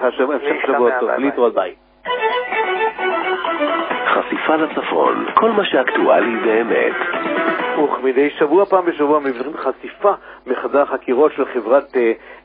המשך שבוע טוב, להתראות, ביי. חשיפה לצפון, כל מה שאקטואלי באמת. וכמדי שבוע פעם בשבוע מבצעים חשיפה מחדר החקירות של חברת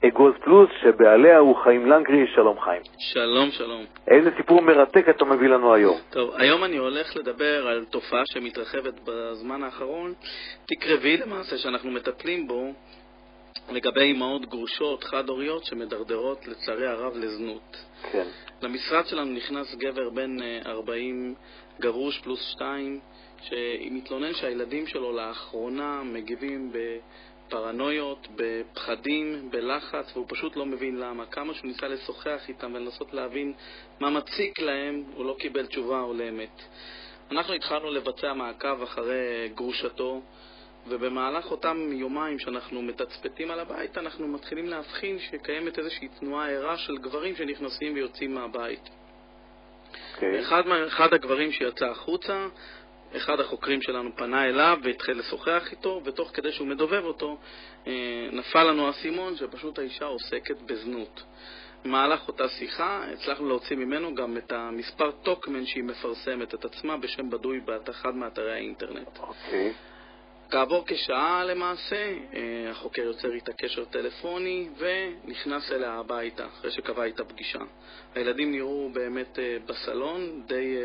אגוז פלוס, שבעליה הוא חיים לנגרי. שלום חיים. שלום, שלום. איזה סיפור מרתק אתה מביא לנו היום? טוב, היום אני הולך לדבר על תופעה שמתרחבת בזמן האחרון, תיק רביעי למעשה שאנחנו מטפלים בו, לגבי אימהות גרושות, חד-הוריות, שמדרדרות לצערי הרב לזנות. כן. למשרד שלנו נכנס גבר בן 40, גרוש פלוס 2, שמתלונן שהילדים שלו לאחרונה מגיבים בפרנויות, בפחדים, בלחץ, והוא פשוט לא מבין למה. כמה שהוא ניסה לשוחח איתם ולנסות להבין מה מציק להם, הוא לא קיבל תשובה הולמת. אנחנו התחלנו לבצע מעקב אחרי גרושתו, ובמהלך אותם יומיים שאנחנו מתצפתים על הבית, אנחנו מתחילים להבחין שקיימת איזושהי תנועה ערה של גברים שנכנסים ויוצאים מהבית. אחד הגברים שיצא החוצה, אחד החוקרים שלנו פנה אליו והתחיל לשוחח איתו, ותוך כדי שהוא מדובב אותו, נפל לנו הסימון שפשוט האישה עוסקת בזנות. במהלך אותה שיחה הצלחנו להוציא ממנו גם את המספר טוקמן שהיא מפרסמת את עצמה בשם בדוי באחד מאתרי האינטרנט. כעבור כשעה למעשה, החוקר יוצר איתה קשר טלפוני ונכנס אליה הביתה, אחרי שקבע איתה פגישה. הילדים נראו באמת בסלון, די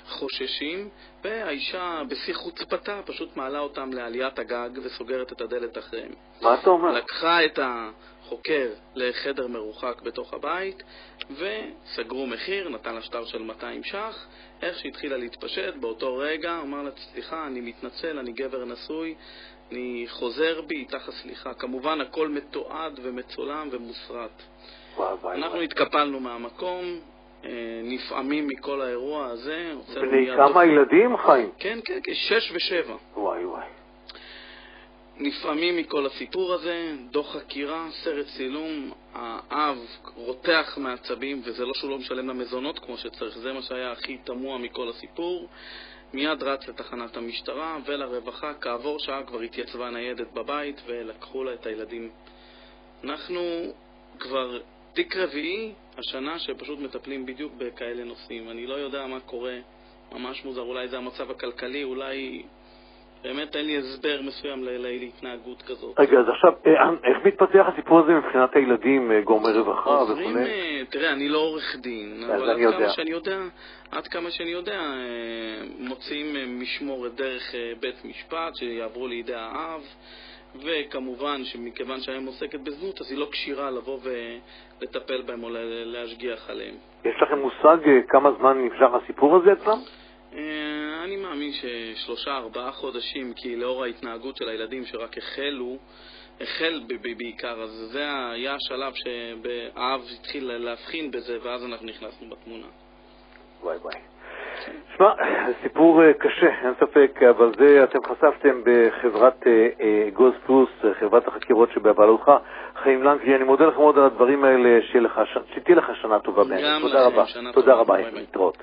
חוששים, והאישה בשיא חוצפתה פשוט מעלה אותם לעליית הגג וסוגרת את הדלת אחריהם. מה אתה אומר? לקחה את החוקר לחדר מרוחק בתוך הבית וסגרו מחיר, נתן לה שטר של 200 ש"ח. איך שהתחילה להתפשט, באותו רגע אמר לה, סליחה, אני מתנצל, אני גבר נשוי, אני חוזר בי, איתך סליחה. כמובן הכל מתועד ומצולם ומוסרט. אנחנו התקפלנו מהמקום, נפעמים מכל האירוע הזה. בני כמה ילדים חיים? כן, 6 ו7. וואי. נפעמים מכל הסיפור הזה, דוח חקירה, סרט צילום, האב רותח מעצבים, וזה לא שהוא לא משלם למזונות כמו שצריך, זה מה שהיה הכי תמוה מכל הסיפור. מיד רץ לתחנת המשטרה ולרווחה, כעבור שעה כבר התייצבה ניידת בבית ולקחו לה את הילדים. אנחנו כבר תיק רביעי השנה שפשוט מטפלים בדיוק בכאלה נושאים. אני לא יודע מה קורה, ממש מוזר, אולי זה המצב הכלכלי, אולי באמת אין לי הסבר מסוים להתנהגות כזאת. רגע, אז עכשיו, איך מתפתח הסיפור הזה מבחינת הילדים, גורמי רווחה וכו'? תראה, אני לא עורך דין, אבל עד כמה שאני יודע, מוצאים משמורת דרך בית משפט שיעברו לידי האב, וכמובן שמכיוון שהיא עוסקת בזנות, אז היא לא קשירה לבוא ולטפל בהם או להשגיח עליהם. יש לכם מושג כמה זמן נמשך הסיפור הזה אצלם? אני מאמין ש3-4 חודשים, כי לאור ההתנהגות של הילדים שרק החל בעיקר, אז זה היה השלב שהאב התחיל להבחין בזה, ואז אנחנו נכנסנו בתמונה. וואי. שמע, סיפור קשה, אין ספק, אבל זה אתם חשפתם בחברת אגוז פלוס, חברת החקירות שבבעלותך. חיים לנגרי, אני מודה לך מאוד על הדברים האלה, שתהיה לך שנה טובה באמת. תודה רבה. להתראות.